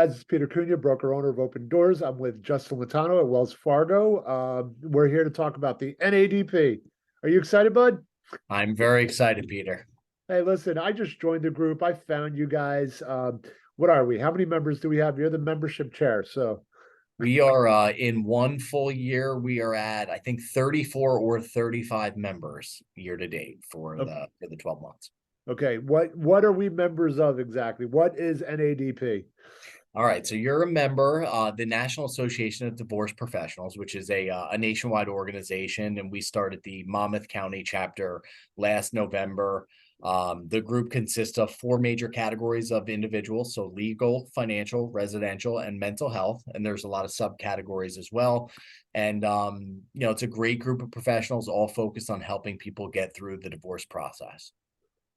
guys, it's Peter Cunha, broker owner of Open Doors. I'm with Justin Lotano at Wells Fargo. We're here to talk about the NADP. Are you excited, bud? I'm very excited, Peter. Hey, listen, I just joined the group. I found you guys. What are we? How many members do we have? You're the membership chair. So, We are in one full year. We are at, I think, 34 or 35 members year to date for the 12 months. okay, what are we members of exactly? What is NADP? All right, so you're a member, the National Association of Divorce Professionals, which is a nationwide organization, and we started the Monmouth County chapter last November. The group consists of four major categories of individuals, so legal, financial, residential, and mental health, and there's a lot of subcategories as well. And it's a great group of professionals, all focused on helping people get through the divorce process.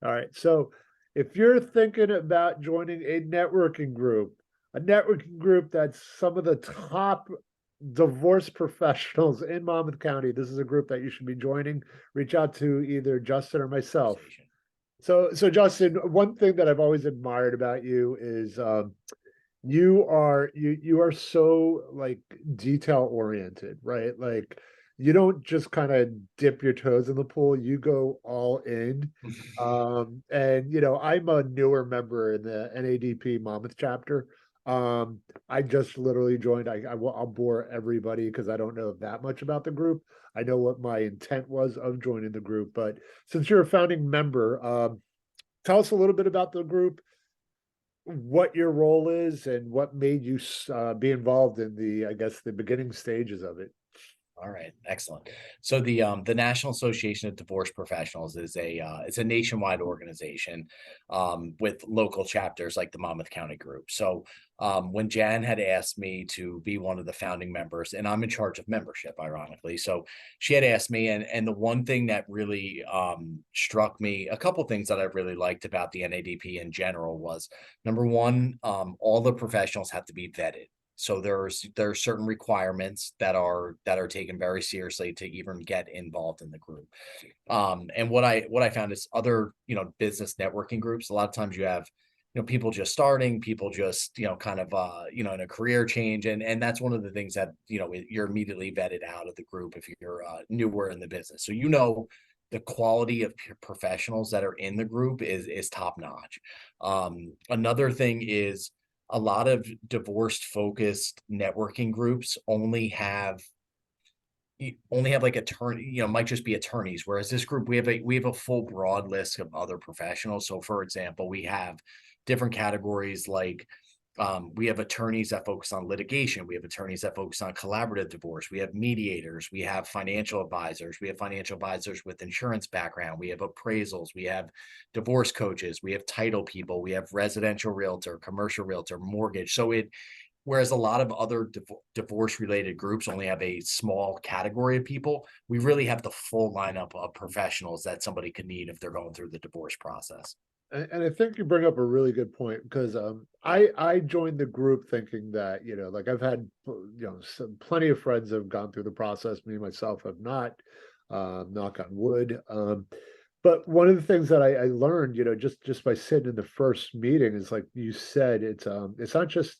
All right, so if you're thinking about joining a networking group that's some of the top divorce professionals in Monmouth County, this is a group that you should be joining. Reach out to either Justin or myself. So Justin, one thing that I've always admired about you is you are so like detail oriented, right? Like you don't just kind of dip your toes in the pool, you go all in. And I'm a newer member in the NADP Monmouth chapter. I just literally joined. I'll bore everybody because I don't know that much about the group. I know what my intent was of joining the group, but since you're a founding member, tell us a little bit about the group, what your role is, and what made you be involved in I guess, the beginning stages of it. All right, excellent. So the National Association of Divorce Professionals is it's a nationwide organization with local chapters like the Monmouth County group. So when Jan had asked me to be one of the founding members, and I'm in charge of membership, ironically, so she had asked me, and the one thing that really struck me, a couple things that I really liked about the NADP in general was, number one, all the professionals have to be vetted. So there are certain requirements that are taken very seriously to even get involved in the group. And what I found is other, business networking groups, a lot of times you have, people just starting, people just, kind of, in a career change. And that's one of the things that, you're immediately vetted out of the group if you're newer in the business. So, the quality of professionals that are in the group is top notch. Another thing is, a lot of divorce focused networking groups only have like attorney, might just be attorneys, whereas this group, we have a full broad list of other professionals. So for example, we have different categories like we have attorneys that focus on litigation. We have attorneys that focus on collaborative divorce. We have mediators. We have financial advisors. We have financial advisors with insurance background. We have appraisals. We have divorce coaches. We have title people. We have residential realtor, commercial realtor, mortgage. Whereas a lot of other divorce related groups only have a small category of people, we really have the full lineup of professionals that somebody could need if they're going through the divorce process. And I think you bring up a really good point because I joined the group thinking that like I've had plenty of friends have gone through the process. Me myself have not, knock on wood. But one of the things that I learned, just by sitting in the first meeting is like you said, it's not just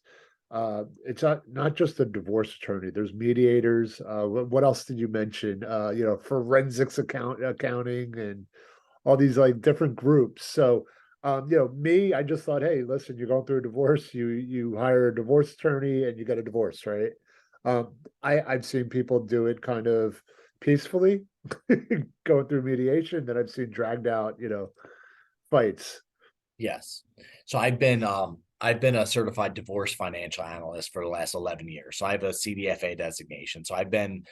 not just a divorce attorney. There's mediators. What else did you mention? Forensics accounting and all these like different groups. So me, I just thought, hey, listen, you're going through a divorce, you hire a divorce attorney and you get a divorce, right? I've seen people do it kind of peacefully, going through mediation, that I've seen dragged out, fights. Yes. So I've been a certified divorce financial analyst for the last 11 years. So I have a CDFA designation. So I've been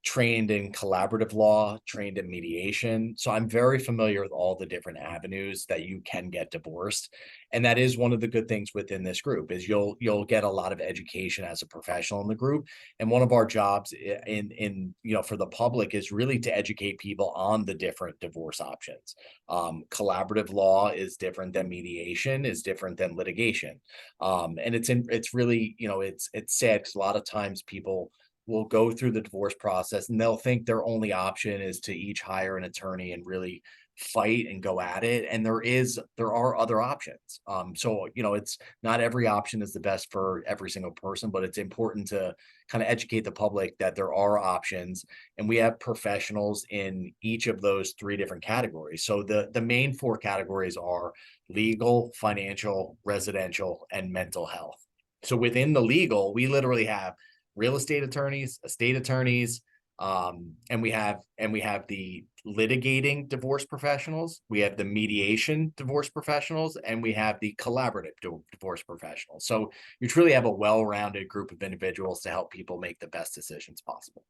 trained in collaborative law, trained in mediation. So I'm very familiar with all the different avenues that you can get divorced. And that is one of the good things within this group is you'll get a lot of education as a professional in the group. And one of our jobs in for the public is really to educate people on the different divorce options. Collaborative law is different than mediation, is different than litigation. And it's really, it's sad because a lot of times people will go through the divorce process and they'll think their only option is to each hire an attorney and really fight and go at it. And there are other options. So, it's not every option is the best for every single person, but it's important to kind of educate the public that there are options, and we have professionals in each of those three different categories. So the main four categories are legal, financial, residential, and mental health. So within the legal, we literally have real estate attorneys, estate attorneys, and we have the litigating divorce professionals, we have the mediation divorce professionals, and we have the collaborative divorce professionals. So you truly have a well-rounded group of individuals to help people make the best decisions possible.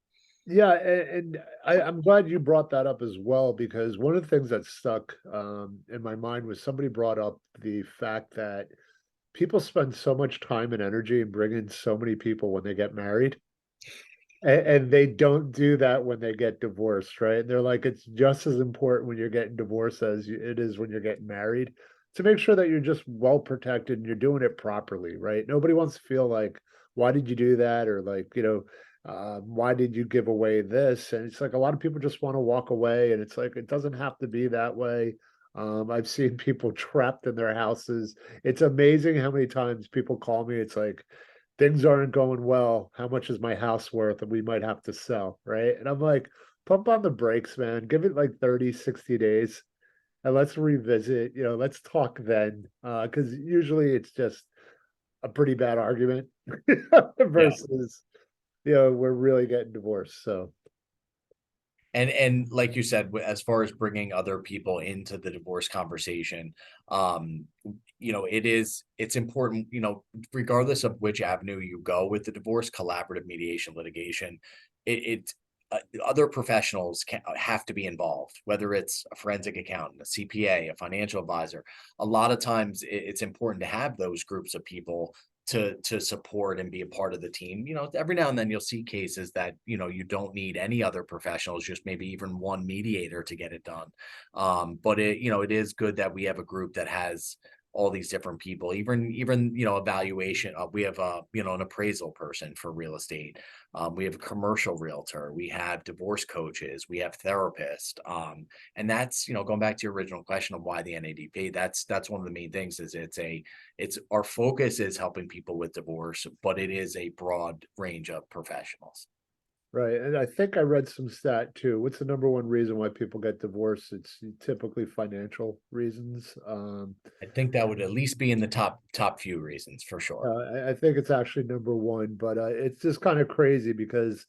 Yeah, and I'm glad you brought that up as well, because one of the things that stuck in my mind was somebody brought up the fact that people spend so much time and energy and bring in so many people when they get married. And they don't do that when they get divorced, right? And they're like, it's just as important when you're getting divorced as it is when you're getting married, to make sure that you're just well protected and you're doing it properly, right? Nobody wants to feel like, why did you do that? Or like, why did you give away this? And it's like a lot of people just want to walk away. And it's like, it doesn't have to be that way. I've seen people trapped in their houses. It's amazing how many times people call me. It's like, things aren't going well. How much is my house worth? And we might have to sell, right? And I'm like, pump on the brakes, man. Give it like 30, 60 days and let's revisit, let's talk then. Because usually it's just a pretty bad argument Yeah. versus, we're really getting divorced. So And like you said, as far as bringing other people into the divorce conversation, it's important, regardless of which avenue you go with the divorce, collaborative mediation, litigation, it other professionals have to be involved, whether it's a forensic accountant, a CPA, a financial advisor. A lot of times it's important to have those groups of people to support and be a part of the team. Every now and then you'll see cases that, you don't need any other professionals, just maybe even one mediator to get it done. But it is good that we have a group that has all these different people, even evaluation. We have an appraisal person for real estate. We have a commercial realtor. We have divorce coaches. We have therapists. And that's, going back to your original question of why the NADP. That's one of the main things. Is it's our focus is helping people with divorce, but it is a broad range of professionals. right. And I think I read some stat too. What's the number one reason why people get divorced? It's typically financial reasons. I think that would at least be in the top few reasons for sure. I think it's actually number one, but it's just kind of crazy because,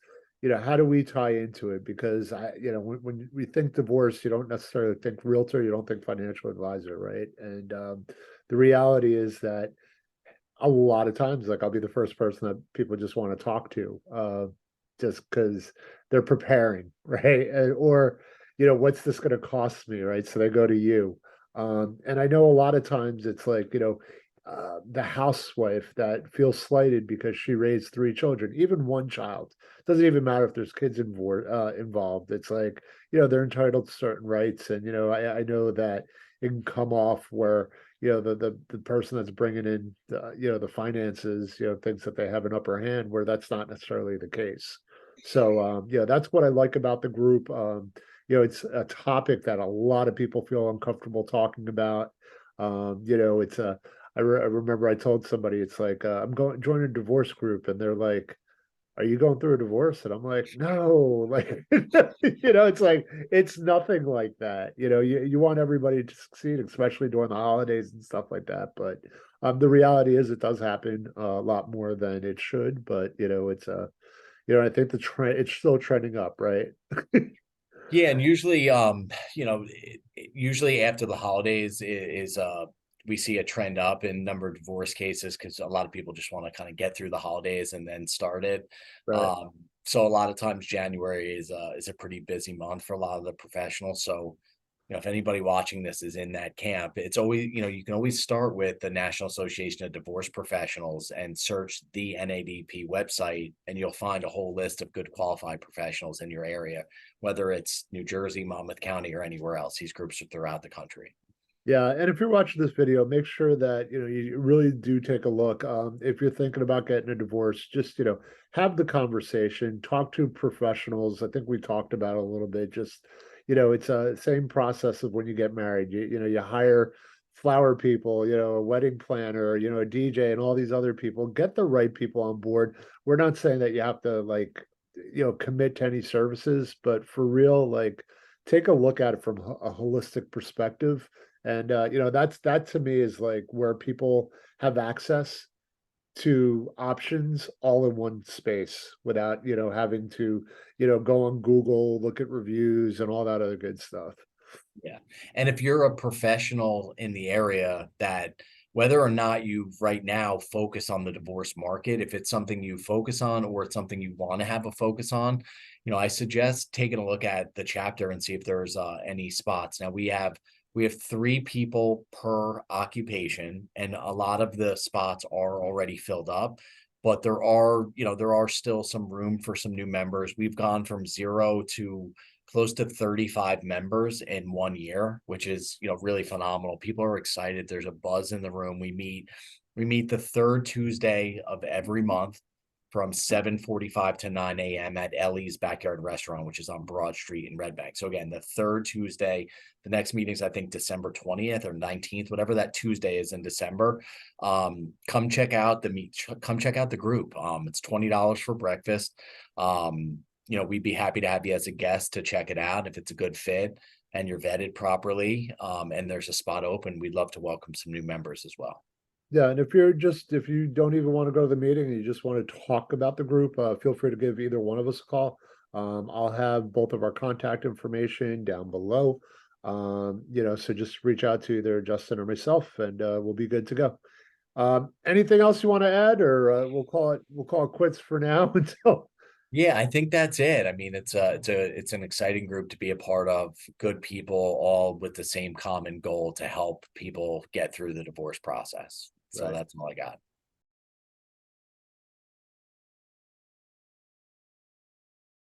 how do we tie into it? Because when we think divorce, you don't necessarily think realtor, you don't think financial advisor, right? And the reality is that a lot of times, like I'll be the first person that people just want to talk to, just because they're preparing, right? Or, what's this going to cost me, right? So they go to you. And I know a lot of times it's like, the housewife that feels slighted because she raised three children, even one child. Doesn't even matter if there's kids involved. It's like, they're entitled to certain rights. And, I know that it can come off where, the person that's bringing in the finances, thinks that they have an upper hand where that's not necessarily the case. So that's what I like about the group. It's a topic that a lot of people feel uncomfortable talking about. It's a I remember I told somebody, it's like, I'm going joining a divorce group, and they're like, are you going through a divorce? And I'm like, no, like, it's like, it's nothing like that. You want everybody to succeed, especially during the holidays and stuff like that. But the reality is it does happen a lot more than it should. But, I think the trend, it's still trending up, right? Yeah, and usually, usually after the holidays we see a trend up in number of divorce cases because a lot of people just want to kind of get through the holidays and then start it. Right. Um, so a lot of times January is a pretty busy month for a lot of the professionals. So if anybody watching this is in that camp, it's always, you can always start with the National Association of Divorce Professionals and search the NADP website, and you'll find a whole list of good qualified professionals in your area, whether it's New Jersey, Monmouth County, or anywhere else. These groups are throughout the country. Yeah, and if you're watching this video, make sure that you really do take a look. If you're thinking about getting a divorce, just have the conversation, talk to professionals. I think we talked about it a little bit. Just it's a same process of when you get married. You hire flower people, a wedding planner, a DJ and all these other people. Get the right people on board. We're not saying that you have to like, commit to any services, but for real, like take a look at it from a holistic perspective. And that to me is like where people have access to options all in one space without, having to, go on Google, look at reviews and all that other good stuff. Yeah. And if you're a professional in the area that whether or not you right now focus on the divorce market, if it's something you focus on or it's something you want to have a focus on, I suggest taking a look at the chapter and see if there's any spots. Now we have 3 people per occupation, and a lot of the spots are already filled up. But there are still some room for some new members. We've gone from 0 to close to 35 members in 1 year, which is, really phenomenal. People are excited. There's a buzz in the room. We meet the third Tuesday of every month from 7:45 to 9 a.m. at Ellie's Backyard Restaurant, which is on Broad Street in Red Bank. So again, the third Tuesday, the next meeting's, I think, December 20th or 19th, whatever that Tuesday is in December. Come check out the group. It's $20 for breakfast. We'd be happy to have you as a guest to check it out. If it's a good fit and you're vetted properly, and there's a spot open, we'd love to welcome some new members as well. Yeah, and if you don't even want to go to the meeting and you just want to talk about the group, feel free to give either one of us a call. I'll have both of our contact information down below. So just reach out to either Justin or myself, and we'll be good to go. Anything else you want to add, or we'll call it quits for now until. Yeah, I think that's it. I mean, it's an exciting group to be a part of. Good people, all with the same common goal to help people get through the divorce process. So Right. that's all I got.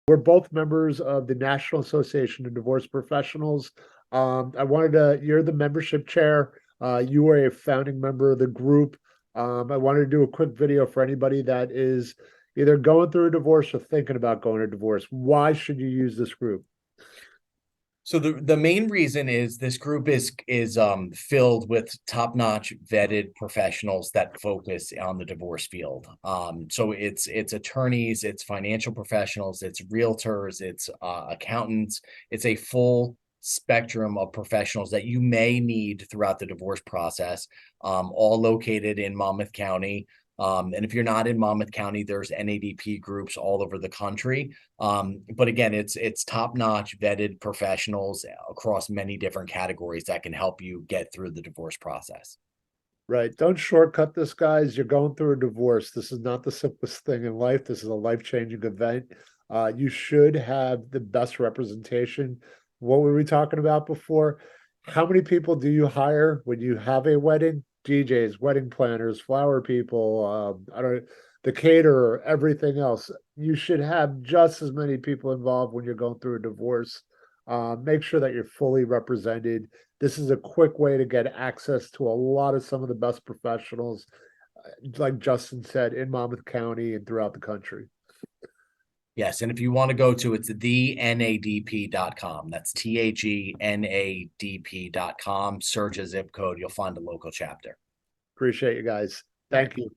We're both members of the National Association of Divorce Professionals. You're the membership chair. You are a founding member of the group. I wanted to do a quick video for anybody that is either going through a divorce or thinking about going to divorce. Why should you use this group? So the main reason is this group is filled with top-notch vetted professionals that focus on the divorce field. So it's attorneys, it's financial professionals, it's realtors, it's accountants. It's a full spectrum of professionals that you may need throughout the divorce process, all located in Monmouth County. And if you're not in Monmouth County, there's NADP groups all over the country. But again, it's top-notch vetted professionals across many different categories that can help you get through the divorce process. Right. Don't shortcut this, guys. You're going through a divorce. This is not the simplest thing in life. This is a life-changing event. You should have the best representation. What were we talking about before? How many people do you hire when you have a wedding? DJs, wedding planners, flower people, the caterer, everything else. You should have just as many people involved when you're going through a divorce. Make sure that you're fully represented. This is a quick way to get access to a lot of some of the best professionals, like Justin said, in Monmouth County and throughout the country. Yes, and if you want to go to, it's thenadp.com. That's THENADP.com. Search a zip code, you'll find a local chapter. Appreciate you guys. Thank you.